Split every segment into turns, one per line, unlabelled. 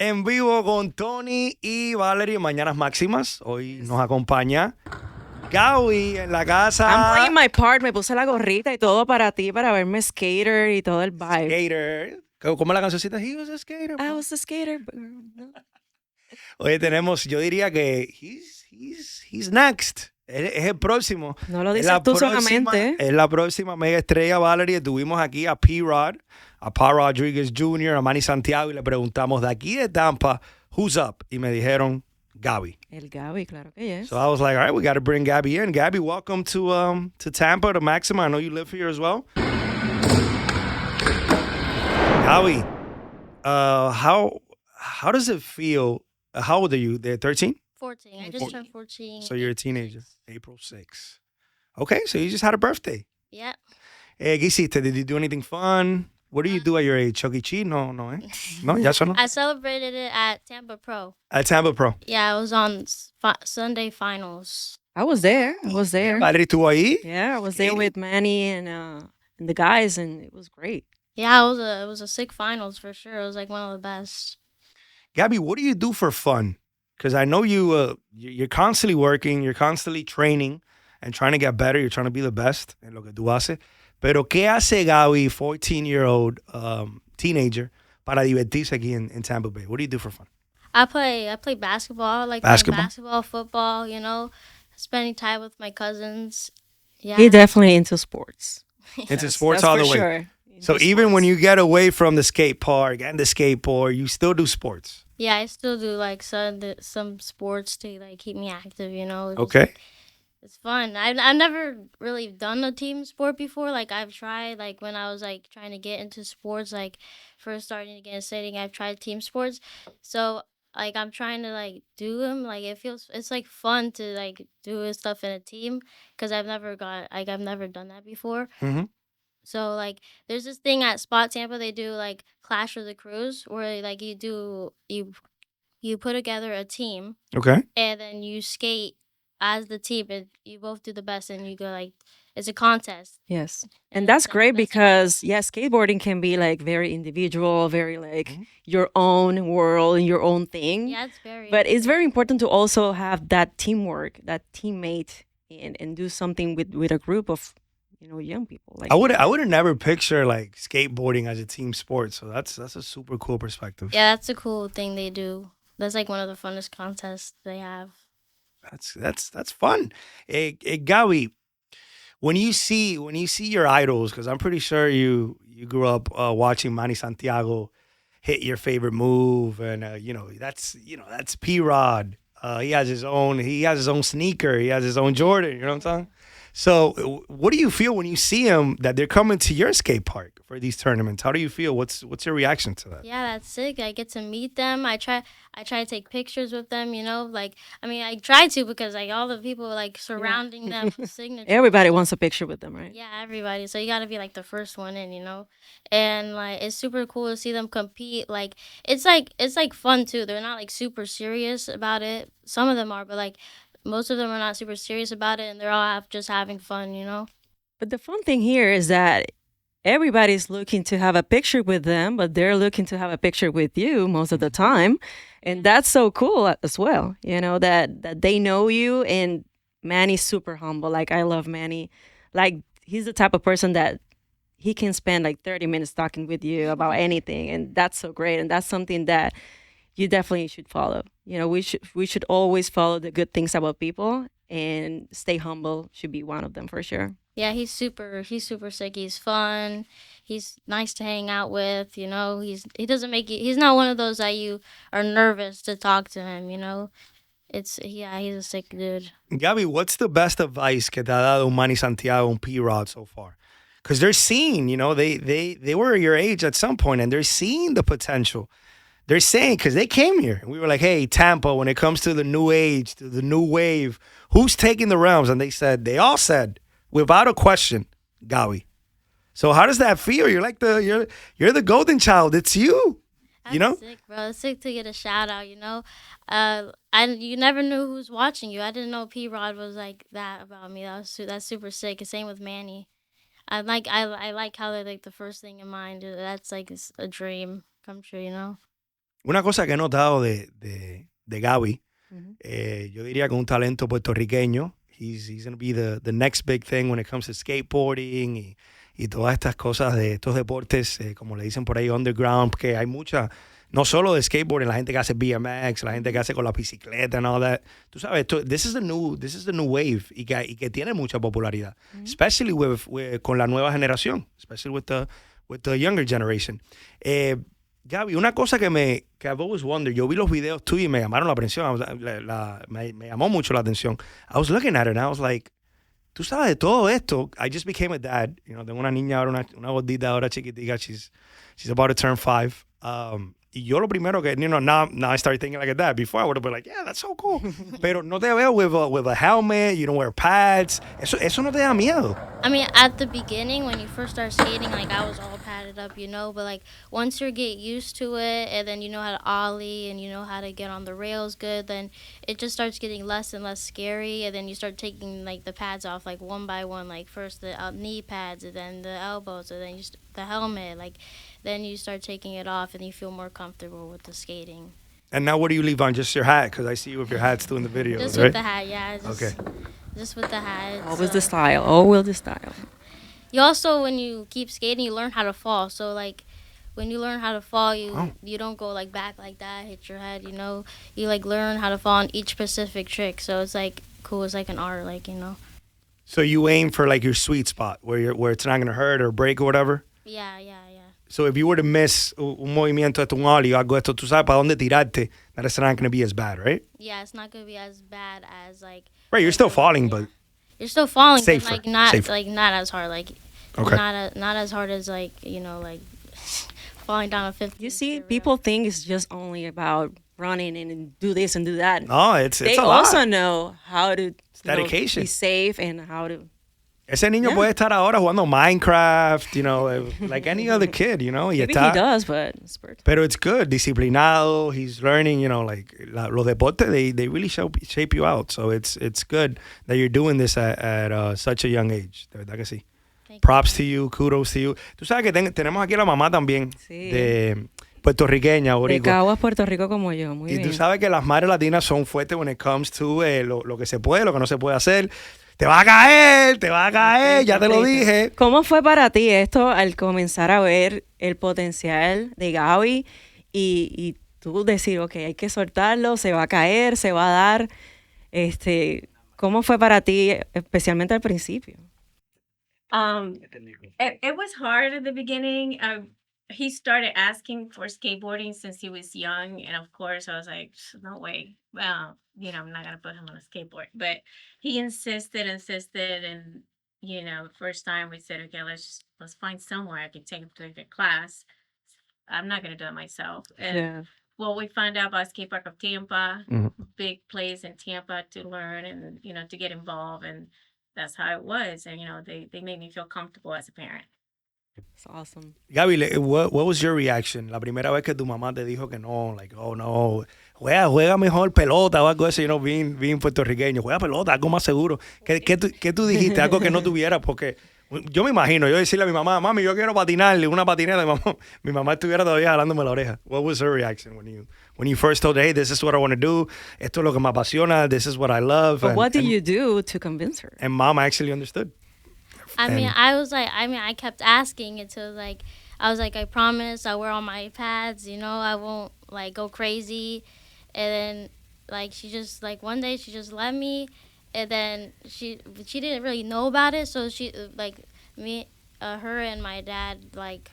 En vivo con Tony y Valerie en Mañanas Máximas. Hoy nos acompaña Gabi en la
I'm
casa.
playing my part. Me puse la gorrita y todo para ti, para verme skater y todo el vibe.
Skater. ¿Cómo es la cancioncita? He was a skater.
I
Bro.
was a skater. Girl. No.
Hoy tenemos, yo diría que he's next. Es el próximo.
No lo
Es
dices
la
tú
próxima,
solamente.
es la próxima mega estrella, Valerie. Tuvimos aquí a P-Rod, a Pa Rodriguez Jr., a Manny Santiago y le preguntamos de aquí de Tampa, who's up? Y me dijeron, Gabi.
El Gabi, claro que yes.
So I was like, all right, we got to bring Gabi in. Gabi, welcome to Tampa, to Maxima. I know you live here as well. Gabi, how does it feel? How old are you? They're 13?
14. I just turned 14.
So you're a teenager. April 6th. Okay, so you just had a birthday.
Yeah.
¿Qué hiciste? Did you do anything fun? What do you do at your age? Chuck E. Cheese? No, eh? No, ya eso no.
I celebrated it at Tampa Pro.
At Tampa Pro.
Yeah, I was on Sunday finals.
I was there.
Valerie, ¿estuvo ahí?
Yeah, I was there with Manny and the guys, and it was great.
Yeah, it was a sick finals for sure. It was like one of the best.
Gabi, what do you do for fun? Because I know you're constantly working, you're constantly training and trying to get better. You're trying to be the best en lo que tú haces. Pero ¿qué hace Gabi, 14-year-old teenager, para divertirse aquí en Tampa Bay? What do you do for fun?
I play basketball. I like
Basketball?
playing basketball, football, spending time with my cousins. Yeah.
He definitely into sports.
Into sports
That's
all
for
the way.
sure.
So
Into
even when
sports.
you get away from the skate park and the skateboard, you still do sports.
Yeah, I still do like some sports to like keep me active, Just,
Okay.
it's fun. I've never really done a team sport before. Like I've tried, like when I was like trying to get into sports, like first starting to get into skating, I've tried team sports. So like I'm trying to like do them. Like it's like fun to like do stuff in a team because I've never done that before.
Mm-hmm.
So like there's this thing at Spot Tampa. They do like Clash of the Crews where like you put together a team
Okay.
and then you skate as the team and you both do the best and you go like it's a contest.
Yes.
And
And that's
that's
great
that's
because, yeah, skateboarding can be like very individual, very like
Mhm.
your own world and your own thing.
Yeah, it's very
But it's very important to also have that teamwork, that teammate, and do something with a group of, young people. Like
I would have never pictured like skateboarding as a team sport. So that's a super cool perspective.
yeah, that's a cool thing they do. That's like one of the funnest contests they have.
That's fun. Gabi, when you see your idols, because I'm pretty sure you grew up watching Manny Santiago hit your favorite move, and that's P Rod. He has his own sneaker. He has his own Jordan. You know what I'm saying? So, what do you feel when you see them that they're coming to your skate park for these tournaments? How do you feel? What's your reaction to that?
Yeah, that's sick. I get to meet them. I try to take pictures with them, like I mean I try to because like all the people like surrounding them with signatures.
everybody wants a picture with them, right?
Yeah, everybody. So you got to be like the first one in, And like it's super cool to see them compete. Like it's like fun too. They're not like super serious about it. Some of them are, but like most of them are not super serious about it and they're all just having fun.
But the fun thing here is that everybody's looking to have a picture with them, but they're looking to have a picture with you most of the time. And that's so cool as well, that they know you. And Manny's super humble. Like, I love Manny. Like, he's the type of person that he can spend like 30 minutes talking with you about anything. And that's so great. And that's something that you definitely should follow. We should always follow the good things about people, and stay humble should be one of them for sure.
Yeah, he's super sick. He's fun. He's nice to hang out with, he doesn't make you he's not one of those that you are nervous to talk to him. He's a sick dude.
Gabi, what's the best advice que te ha dado Manny Santiago and P-Rod so far? Because they're seeing, they were your age at some point and they're seeing the potential. They're saying, because they came here. We were like, hey, Tampa, when it comes to the new age, to the new wave, who's taking the realms? And they all said, without a question, Gabi. So how does that feel? You're like you're the golden child. It's you.
That's sick, bro. It's sick to get a shout out, you never knew who was watching you. I didn't know P Rod was like that about me. That's super sick. Same with Manny. I like how they're like the first thing in mind. That's like a dream come true.
Una cosa que he notado de Gabi,
Mhm.
yo diría que un talento puertorriqueño. He's going to be the next big thing when it comes to skateboarding y todas estas cosas de estos deportes, como le dicen por ahí, underground, que hay mucha, no solo de skateboarding, la gente que hace BMX, la gente que hace con la bicicleta and all that. Tú sabes, this is the new wave y que tiene mucha popularidad, especially con la nueva generación, especially with the younger generation. Gabi, una cosa que I've always wondered, yo vi los videos tuyos y me llamaron la atención, me llamó mucho la atención. I was looking at it and I was like, tú sabes de todo esto. I just became a dad. Tengo una niña ahora, una gordita ahora chiquitica. She's about to turn 5. Y yo lo primero que, now I started thinking like a dad. Before I would have been like, yeah, that's so cool. Pero no te veo with a helmet, you don't wear pads. Eso no te da miedo.
I mean, at the beginning, when you first start skating, like, I was all padded up, but, like, once you get used to it, and then you know how to ollie, and you know how to get on the rails good, then it just starts getting less and less scary, and then you start taking, like, the pads off, like, one by one, like, first the knee pads, and then the elbows, and then the helmet, like, then you start taking it off, and you feel more comfortable with the skating.
And now what do you leave on? Just your hat? Because I see you with your hats doing the videos,
Just
right?
with the hat, yeah.
Okay.
Just with the hat.
Always the style. Always the style.
You also, when you keep skating, you learn how to fall. So, like, when you learn how to fall, you don't go, like, back like that, hit your head, You, like, learn how to fall on each specific trick. So it's, like, cool. It's like an art, like,
So you aim for, like, your sweet spot where it's not going to hurt or break or whatever?
Yeah.
So if you were to miss un movimiento de un ollie o algo de esto, tú sabes para dónde tirarte, that it's not going to be as bad, right?
Yeah, it's not going to be as bad as, like...
Right, you're still falling, but...
You're still falling,
Safer,
but, like, not
safer.
like not as hard. Like,
Okay.
not as hard as, like, like, falling down a 50.
You see, people think it's just only about running and do this and do that.
No, it's
They
a lot.
also know how to
dedication.
be safe and how to...
Ese niño
Yeah.
puede estar ahora jugando Minecraft, like any other kid, y
Maybe
está,
he does, but it's weird.
Pero it's good, disciplinado, he's learning, like los deportes, they really shape you out. So it's good that you're doing this at such a young age. De verdad que sí.
Thank
Props to you, kudos to you. Tú sabes que tenemos aquí a la mamá también,
Sí.
de puertorriqueña,
De
boricua.
Caguas, Puerto Rico como yo. Muy
Y
bien.
tú sabes que las madres latinas son fuertes when it comes to lo que se puede, lo que no se puede hacer. Te va a caer, ya te lo dije.
¿Cómo fue para ti esto al comenzar a ver el potencial de Gabi y tú decir, ok, hay que soltarlo, se va a caer, se va a dar? ¿Cómo fue para ti, especialmente al principio?
It was hard at the beginning. He started asking for skateboarding since he was young, and of course, I was like, "No way! Well, I'm not gonna put him on a skateboard." But he insisted, and first time we said, "Okay, let's find somewhere I can take him to a class." I'm not gonna do it myself. And well, we found out about skate park of Tampa, big place in Tampa to learn and to get involved, and that's how it was. And they made me feel comfortable as a parent.
It's awesome.
Gabi, what was your reaction la primera vez que tu mamá te dijo que no, like, oh no, juega mejor pelota o algo así, bien puertorriqueño, juega pelota, algo más seguro. ¿Qué tú dijiste? Algo que no tuviera, porque yo me imagino, yo decirle a mi mamá, mami, yo quiero patinarle una patineta, mi mamá estuviera todavía jalándome la oreja. What was her reaction when you first told her, hey, this is what I want to do, esto es lo que me apasiona, this is what I love?
But what did you do to convince her?
And mom actually understood.
I kept asking until, like, I was like, I promise I'll wear all my pads, I won't, like, go crazy. And then, like, she just, like, one day she just let me, and then she didn't really know about it, so she, like, her and my dad, like,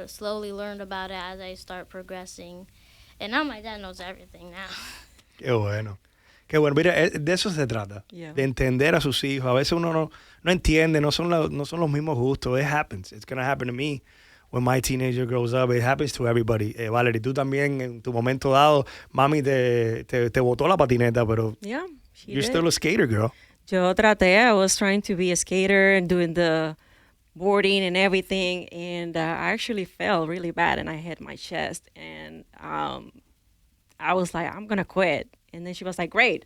slowly learned about it as I start progressing. And now my dad knows everything now.
Qué bueno. Qué bueno, mira, de eso se trata, de entender a sus hijos. A veces uno no entiende, no son los mismos gustos. It happens. It's going to happen to me when my teenager grows up. It happens to everybody. Valerie, tú también en tu momento dado, mami te botó la patineta, pero you're still a skater, girl.
Yo traté. I was trying to be a skater and doing the boarding and everything, and I actually fell really bad, and I hit my chest, and I was like, I'm going to quit. And then she was like, great.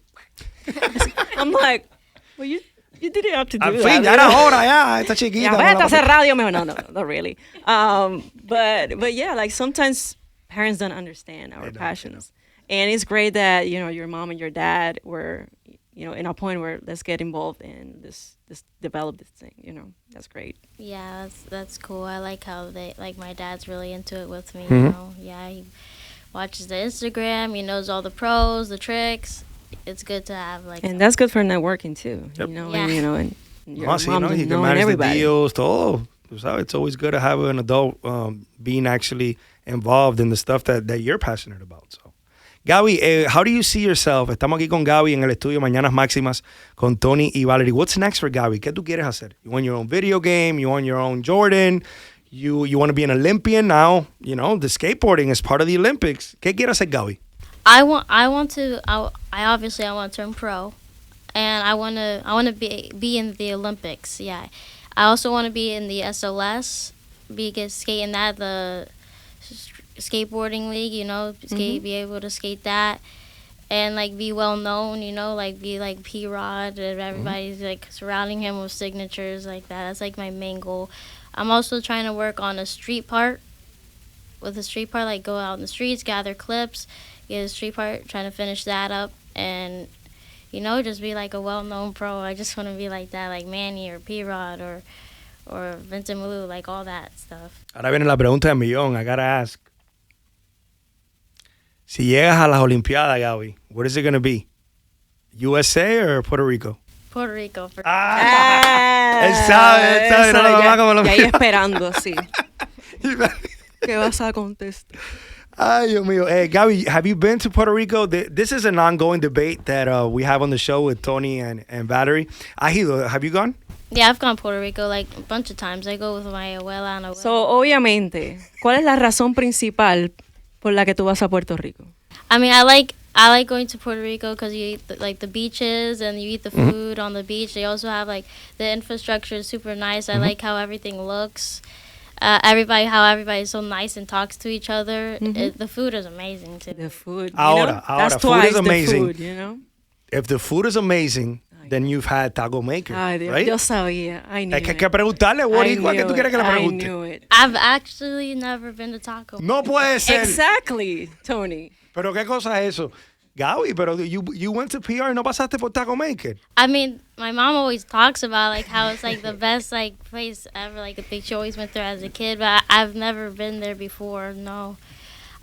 I'm like, well, you didn't have to do
Al
that.
fin, ya era hora, ya, esta chiquita.
Yeah, vete a hacer radio. No, not really. But yeah, like sometimes parents don't understand our
They don't.
passions. And it's great that, your mom and your dad were, in a point where let's get involved in this develop this thing, That's great.
Yeah, that's cool. I like how my dad's really into it with me.
Mhm.
Yeah, he watches the Instagram. He knows all the pros, the tricks. It's good to have
And that's good for networking too,
Yep.
Yeah.
and your
No, sí,
mom
no, you can
knowing
manage
everybody.
the deals, todo. Tú sabes, it's always good to have an adult being actually involved in the stuff that you're passionate about. So, Gabi, how do you see yourself? Estamos aquí con Gabi en el estudio Mañanas Máximas con Tony y Valerie. What's next for Gabi? ¿Qué tú quieres hacer? You want your own video game? You want your own Jordan? You want to be an Olympian now? The skateboarding is part of the Olympics. ¿Qué quieres hacer, Gabi?
I want to. I want to turn pro, and I want to be in the Olympics. Yeah, I also want to be in the SLS, skate in that the skateboarding league. Be able to skate that, and be well known. Be like P-Rod, and everybody's surrounding him with signatures like that. That's my main goal. I'm also trying to work on a street part. With a street part, go out in the streets, gather clips, get a street part, trying to finish that up, and just be a well-known pro. I just want to be like that, like Manny or P-Rod or Vincent Malou, all that stuff.
Ahora viene la pregunta del millón. I gotta ask. Si llegas a las Olimpiadas, Gabi, what is it going to be? USA or Puerto Rico?
Puerto Rico.
Él sabe, no lo va como lo
ya
mío.
esperando, sí. ¿Qué vas a contestar?
Ay, Dios mío. Gabi, have you been to Puerto Rico? This is an ongoing debate that we have on the show with Tony and Valerie. Ajido, have you gone?
Yeah, I've gone to Puerto Rico a bunch of times. I go with my abuela and abuela.
So, obviamente, ¿cuál es la razón principal por la que tú vas a Puerto Rico?
I mean, I like going to Puerto Rico because you eat the beaches and you eat the food on the beach. They also have the infrastructure is super nice. I like how everything looks. How everybody's so nice and talks to each other. The food is amazing too.
The food.
Ahora,
that's
food
twice
is amazing.
The food,
If the food is amazing, then you've had Taco Maker,
Ay, Dios,
right?
yo sabía. I knew
Es que hay
it.
que preguntarle, Boricua, ¿qué tú quieres que le
I
pregunte?
knew it.
I've actually never been to Taco.
No puede ser.
Exactly, Tony.
Pero qué cosa es eso. Gabi, pero you went to PR y no pasaste por Taco Maker.
I mean, my mom always talks about how it's the best place ever. I think she always went there as a kid, but I've never been there before. No,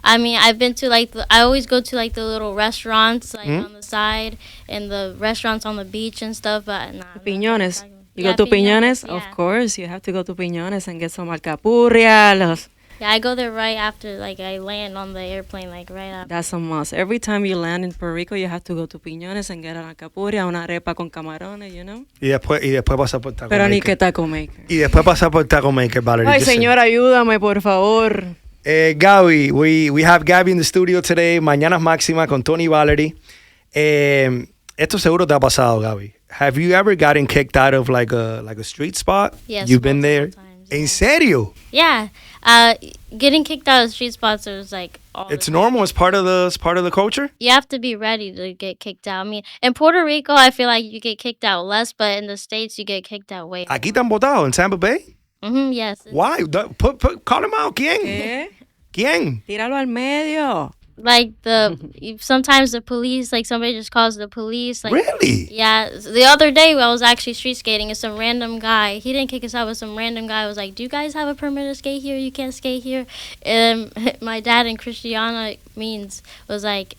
I mean I've been to I always go to the little restaurants on the side and the restaurants on the beach and stuff. But nah,
Piñones. You
Yeah,
go to Piñones?
yeah.
Of course, you have to go to Piñones and get some alcapurria.
Yeah, I go there right after I land on the airplane, right after.
That's a must. Every time you land in Puerto Rico, you have to go to Piñones and get an alcapurria, una arepa con camarones,
Y después pasar por Taco
Pero
Maker.
ni que Taco Maker.
Y después pasar por Taco Maker, Valerie.
Ay,
just saying.
señor, ayúdame, por favor.
Gabi, we have Gabi in the studio today. Mañanas Máxima con Tony y Valerie. Esto seguro te ha pasado, Gabi. Have you ever gotten kicked out of like a street spot?
Yes,
You've been there?
multiple times,
En
yeah.
serio?
Yeah, getting kicked out of street spots is all the
It's
time.
normal. It's part of the culture.
You have to be ready to get kicked out. I mean, in Puerto Rico, I feel like you get kicked out less, but in the States, you get kicked out way.
Aquí te han votado en Tampa Bay.
Yes.
Why? Call him out. ¿Quién?
¿Qué?
¿Quién?
Tíralo al medio.
Sometimes the police, somebody just calls the police.
Really?
Yeah. The other day, I was actually street skating, and some random guy, he didn't kick us out, but some random guy was like, "Do you guys have a permit to skate here? You can't skate here." And my dad and Christiana was like,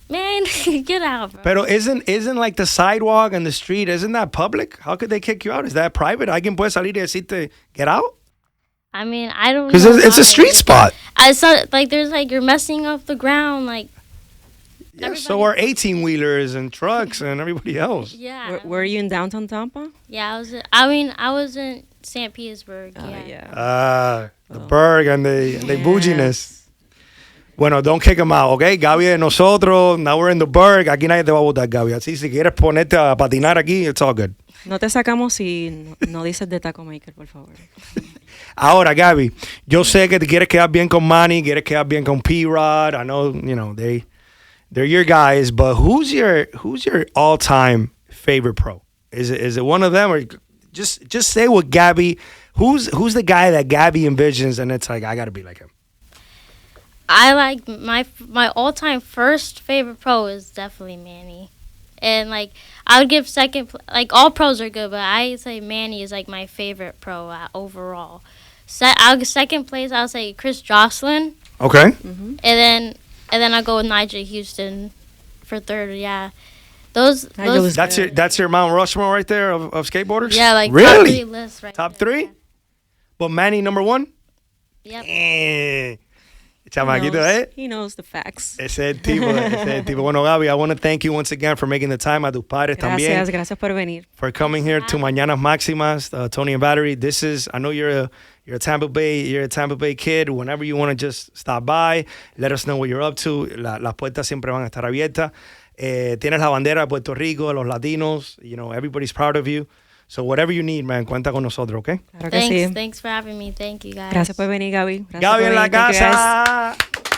"Man, get out, bro."
Pero isn't the sidewalk and the street, isn't that public? How could they kick you out? Is that private? ¿Alguien puede salir y decirte, get out?
I mean, I don't know.
Because it's a street spot.
I saw there's you're messing up the ground,
Yeah, so are 18-wheelers and trucks and everybody else.
yeah.
Were you in downtown Tampa?
Yeah, I was in St. Petersburg. Yeah.
The Berg and the bouginess. Bueno, don't kick them out, okay? Gabi de nosotros, now we're in the Berg. Aquí nadie te va a votar, Gabi. Así, si quieres ponerte a patinar aquí, it's all good.
No te sacamos si no dices de Taco Maker, por favor.
Ahora, Gabi, yo sé que te quieres quedar bien con Manny, quieres quedar bien con P-Rod. I know, they're your guys, but who's your all-time favorite pro? Is it one of them, or just say what Gabi? Who's the guy that Gabi envisions, and it's I got to be like him.
I like my all-time first favorite pro is definitely Manny, and like I would give like all pros are good, but I say Manny is like my favorite pro overall. Second place I'll say Chris Jocelyn,
Okay.
Mm-hmm.
and then I'll go with Nigel Houston for third. Yeah, those
Nigel is
That's your Mount Rushmore right there of skateboarders?
yeah, like
really?
top 3 lists right
Top
there,
3? But Manny number 1?
yeah. Yep.
Eh. Chamaquito, eh?
He knows the facts.
Ese es el tipo. Ese es el tipo. Bueno, Gabi, I want to thank you once again for making the time. A tus padres también.
Gracias por venir.
For coming here to Mañanas Máximas, Tony and Valerie. I know you're a Tampa Bay kid. Whenever you want to just stop by, let us know what you're up to. Las puertas siempre van a estar abiertas. Tienes la bandera de Puerto Rico, los latinos. You know, everybody's proud of you. So whatever you need, man, cuenta con nosotros, ¿ok?
Claro que sí.
Thanks for having me. Thank you guys.
Gracias por venir, Gabi. Gracias
Gabi
por
en la
venir. Thank you, guys.
casa.